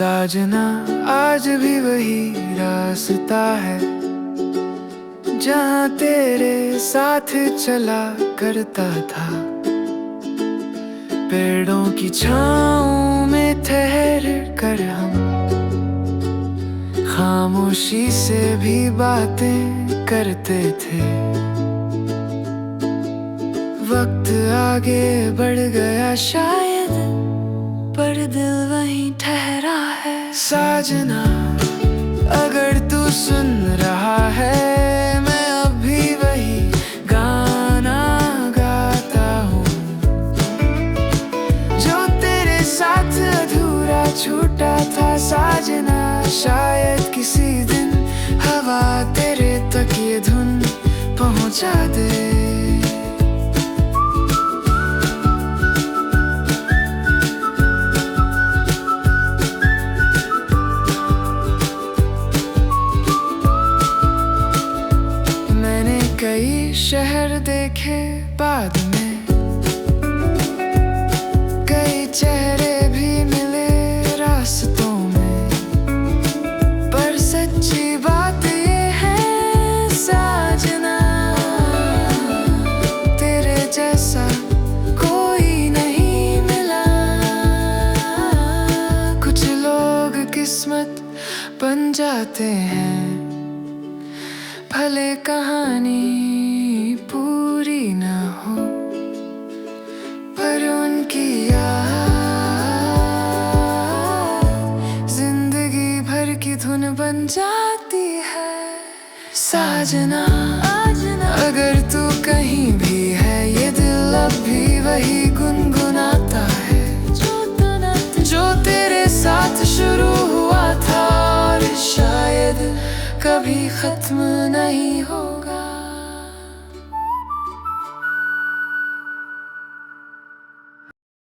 साजना आज भी वही रास्ता है जहाँ तेरे साथ चला करता था। पेड़ों की छाँव में ठहर कर हम खामोशी से भी बातें करते थे। वक्त आगे बढ़ गया शायद, पर दिल वहीं ठहरा है। साजना अगर तू सुन रहा है, मैं अब भी वही गाना गाता हूँ जो तेरे साथ अधूरा छूटा था। साजना शायद किसी दिन हवा तेरे तक ये धुन पहुँचा दे। कई शहर देखे बाद में, कई चेहरे भी मिले रास्तों में, पर सच्ची बात ये है साजना, तेरे जैसा कोई नहीं मिला। कुछ लोग किस्मत बन जाते हैं, भले कहानी पूरी न हो, पर उनकी याद जिंदगी भर की धुन बन जाती है। साजना अगर तू कहीं भी है, ये दिल अब भी वही गुनगुनाता है जो तेरे साथ शुरू हुआ था, और शायद कभी खत्म नहीं हो।